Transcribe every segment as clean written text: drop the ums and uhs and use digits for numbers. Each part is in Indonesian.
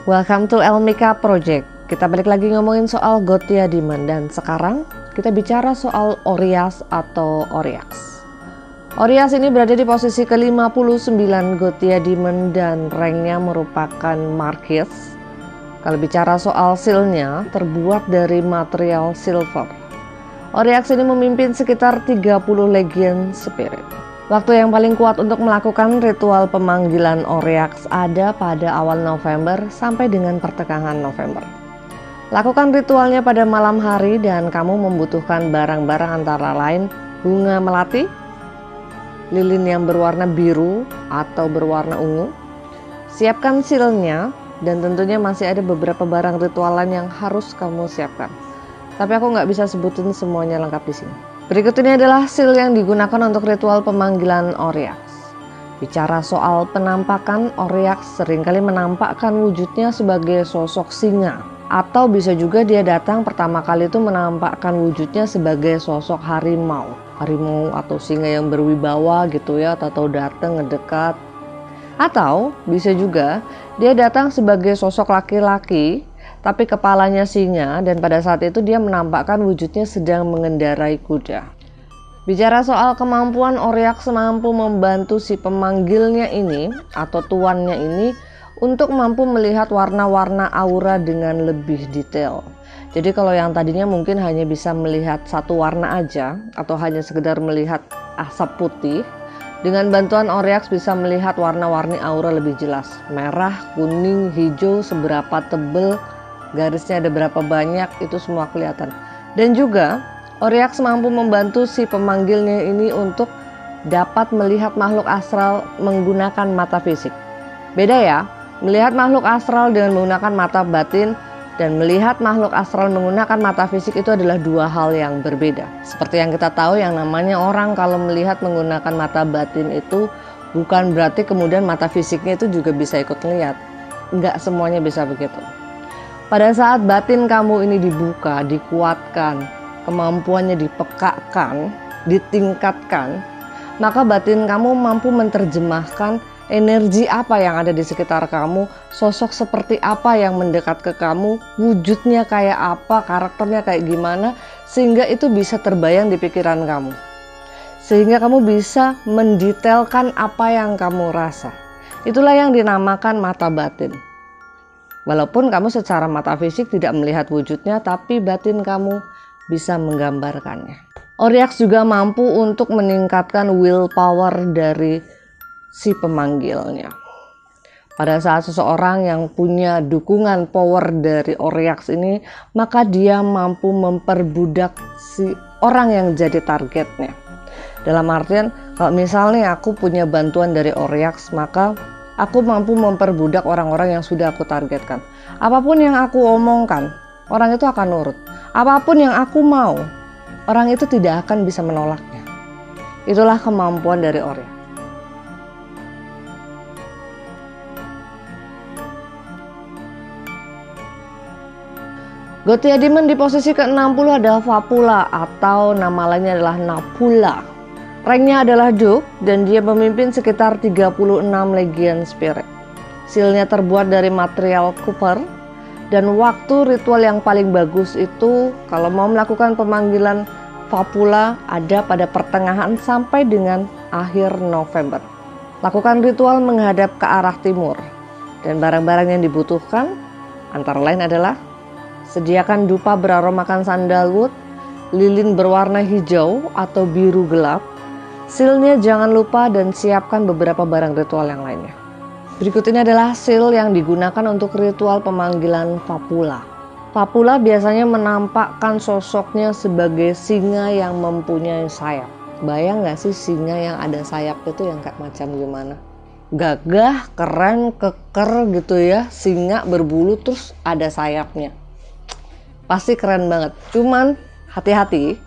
Welcome to Elmika Project. Kita balik lagi ngomongin soal Gothia Demon, dan sekarang kita bicara soal Orias atau Oriax. Orias ini berada di posisi ke-59 Gothia Demon dan ranknya merupakan Marquis. Kalau bicara soal sealnya, terbuat dari material silver. Oriax ini memimpin sekitar 30 legion spirit. Waktu yang paling kuat untuk melakukan ritual pemanggilan Oriax ada pada awal November sampai dengan pertengahan November. Lakukan ritualnya pada malam hari dan kamu membutuhkan barang-barang antara lain bunga melati, lilin yang berwarna biru atau berwarna ungu. Siapkan sealnya dan tentunya masih ada beberapa barang ritualan yang harus kamu siapkan. Tapi aku nggak bisa sebutin semuanya lengkap di sini. Berikut ini adalah seal yang digunakan untuk ritual pemanggilan Oriax. Bicara soal penampakan, Oriax seringkali menampakkan wujudnya sebagai sosok singa. Atau bisa juga dia datang pertama kali itu menampakkan wujudnya sebagai sosok harimau. Harimau atau singa yang berwibawa gitu ya, atau datang ngedekat. Atau bisa juga dia datang sebagai sosok laki-laki tapi kepalanya singa, dan pada saat itu dia menampakkan wujudnya sedang mengendarai kuda. Bicara soal kemampuan, Oriax mampu membantu si pemanggilnya ini atau tuannya ini untuk mampu melihat warna-warna aura dengan lebih detail. Jadi kalau yang tadinya mungkin hanya bisa melihat satu warna aja atau hanya sekedar melihat asap putih, dengan bantuan Oriax bisa melihat warna-warni aura lebih jelas. Merah, kuning, hijau, seberapa tebal, garisnya ada berapa banyak, itu semua kelihatan. Dan juga Oriax mampu membantu si pemanggilnya ini untuk dapat melihat makhluk astral menggunakan mata fisik. Beda ya, melihat makhluk astral dengan menggunakan mata batin dan melihat makhluk astral menggunakan mata fisik itu adalah dua hal yang berbeda. Seperti yang kita tahu, yang namanya orang kalau melihat menggunakan mata batin itu bukan berarti kemudian mata fisiknya itu juga bisa ikut melihat. Enggak semuanya bisa begitu. Pada saat batin kamu ini dibuka, dikuatkan, kemampuannya dipekakan, ditingkatkan, maka batin kamu mampu menerjemahkan energi apa yang ada di sekitar kamu, sosok seperti apa yang mendekat ke kamu, wujudnya kayak apa, karakternya kayak gimana, sehingga itu bisa terbayang di pikiran kamu. Sehingga kamu bisa mendetailkan apa yang kamu rasa. Itulah yang dinamakan mata batin. Walaupun kamu secara mata fisik tidak melihat wujudnya, tapi batin kamu bisa menggambarkannya. Oriax juga mampu untuk meningkatkan willpower dari si pemanggilnya. Pada saat seseorang yang punya dukungan power dari Oriax ini, maka dia mampu memperbudak si orang yang jadi targetnya. Dalam artian, kalau misalnya aku punya bantuan dari Oriax, maka aku mampu memperbudak orang-orang yang sudah aku targetkan. Apapun yang aku omongkan, orang itu akan nurut. Apapun yang aku mau, orang itu tidak akan bisa menolaknya. Itulah kemampuan dari Oriax. Gothia Demon di posisi ke-60 adalah Vapula atau nama lainnya adalah Napula. Ranknya adalah Duke dan dia memimpin sekitar 36 legion spirit. Sealnya terbuat dari material copper dan waktu ritual yang paling bagus itu kalau mau melakukan pemanggilan Vapula ada pada pertengahan sampai dengan akhir November. Lakukan ritual menghadap ke arah timur dan barang-barang yang dibutuhkan antara lain adalah sediakan dupa beraromakan sandalwood, lilin berwarna hijau atau biru gelap. Sealnya jangan lupa dan siapkan beberapa barang ritual yang lainnya. Berikut ini adalah seal yang digunakan untuk ritual pemanggilan Vapula. Vapula biasanya menampakkan sosoknya sebagai singa yang mempunyai sayap. Bayang gak sih singa yang ada sayap itu yang kayak macam gimana? Gagah, keren, keker gitu ya. Singa berbulu terus ada sayapnya. Pasti keren banget. Cuman hati-hati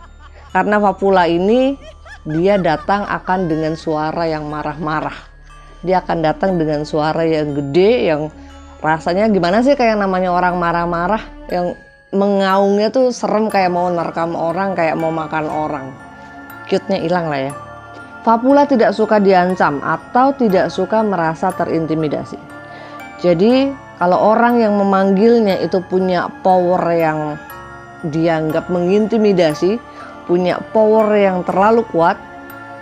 karena Vapula ini dia datang akan dengan suara yang marah-marah. Dia akan datang dengan suara yang gede, yang rasanya gimana sih, kayak namanya orang marah-marah, yang mengaungnya tuh serem, kayak mau nerkam orang, kayak mau makan orang. Cute-nya hilang lah ya. Vapula tidak suka diancam atau tidak suka merasa terintimidasi. Jadi Kalau orang yang memanggilnya itu punya power yang dianggap mengintimidasi, punya power yang terlalu kuat,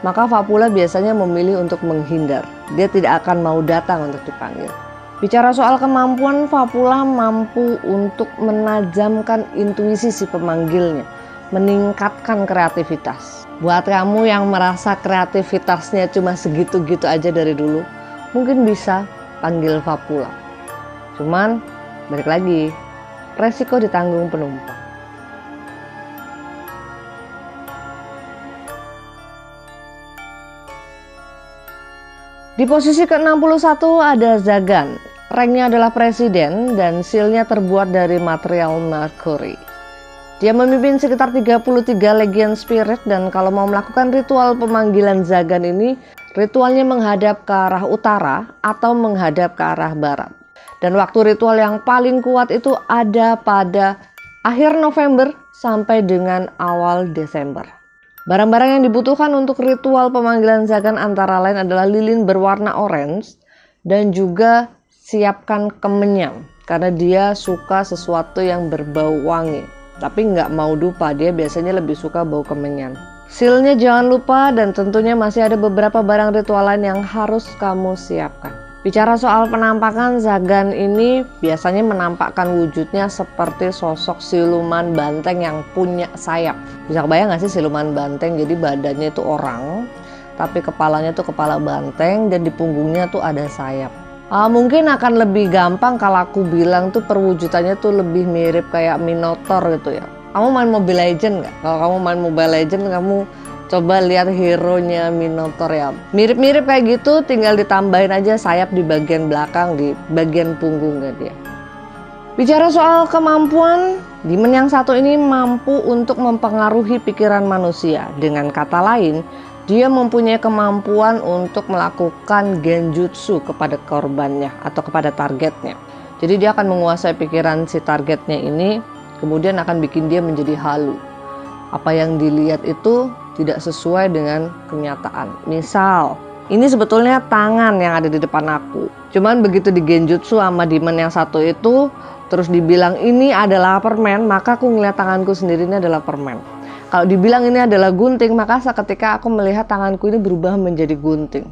maka Fapula biasanya memilih untuk menghindar. Dia tidak akan mau datang untuk dipanggil. Bicara soal kemampuan, Fapula mampu untuk menajamkan intuisi si pemanggilnya, meningkatkan kreativitas. Buat kamu yang merasa kreativitasnya cuma segitu-gitu aja dari dulu, mungkin bisa panggil Fapula. Cuman, balik lagi, resiko ditanggung penumpang. Di posisi ke-61 ada Zagan. Ranknya adalah presiden dan sealnya terbuat dari material mercury. Dia memimpin sekitar 33 legion spirit, dan kalau mau melakukan ritual pemanggilan Zagan ini, ritualnya menghadap ke arah utara atau menghadap ke arah barat. Dan waktu ritual yang paling kuat itu ada pada akhir November sampai dengan awal Desember. Barang-barang yang dibutuhkan untuk ritual pemanggilan Zagan antara lain adalah lilin berwarna orange dan juga siapkan kemenyan, karena dia suka sesuatu yang berbau wangi. Tapi nggak mau dupa, dia biasanya lebih suka bau kemenyan. Sealnya jangan lupa, dan tentunya masih ada beberapa barang ritual lain yang harus kamu siapkan. Bicara soal penampakan, Zagan ini biasanya menampakkan wujudnya seperti sosok siluman banteng yang punya sayap. Bisa kebayang gak sih siluman banteng? Jadi badannya itu orang, tapi kepalanya itu kepala banteng, dan di punggungnya tuh ada sayap. Mungkin akan lebih gampang kalau aku bilang tuh perwujudannya tuh lebih mirip kayak Minotaur gitu ya. Kamu main Mobile Legends nggak? Kalau kamu main Mobile Legends, kamu coba lihat hero-nya Minotaur ya. Mirip-mirip kayak gitu, tinggal ditambahin aja sayap di bagian belakang, di bagian punggungnya dia. Bicara soal kemampuan, demon yang satu ini mampu untuk mempengaruhi pikiran manusia. Dengan kata lain, dia mempunyai kemampuan untuk melakukan genjutsu kepada korbannya atau kepada targetnya. Jadi dia akan menguasai pikiran si targetnya ini, kemudian akan bikin dia menjadi halu. Apa yang dilihat itu tidak sesuai dengan kenyataan. Misal, ini sebetulnya tangan yang ada di depan aku. Cuman begitu di genjutsu sama demon yang satu itu, terus dibilang ini adalah permen, maka aku ngeliat tanganku sendiri ini adalah permen. Kalau dibilang ini adalah gunting, maka seketika aku melihat tanganku ini berubah menjadi gunting.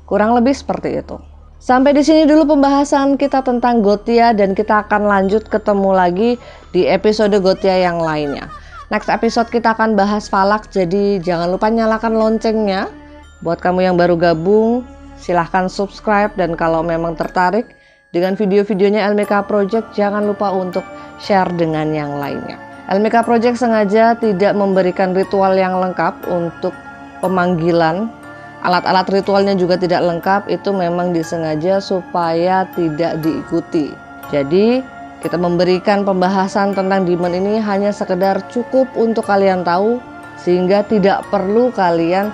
Kurang lebih seperti itu. Sampai di sini dulu pembahasan kita tentang Gothia, dan kita akan lanjut ketemu lagi di episode Gothia yang lainnya. Next episode kita akan bahas Valak, jadi jangan lupa nyalakan loncengnya. Buat kamu yang baru gabung, silahkan subscribe, dan kalau memang tertarik dengan video-videonya LMK Project, jangan lupa untuk share dengan yang lainnya. LMK Project sengaja tidak memberikan ritual yang lengkap untuk pemanggilan. Alat-alat ritualnya juga tidak lengkap, itu memang disengaja supaya tidak diikuti. Jadi kita memberikan pembahasan tentang demon ini hanya sekedar cukup untuk kalian tahu, sehingga tidak perlu kalian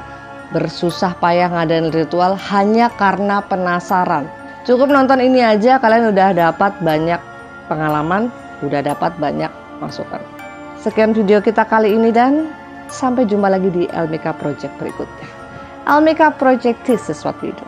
bersusah payah ngadain ritual hanya karena penasaran. Cukup nonton ini aja kalian udah dapat banyak pengalaman, udah dapat banyak masukan. Sekian video kita kali ini, dan sampai jumpa lagi di LMK Project berikutnya. LMK Project, this is what we do.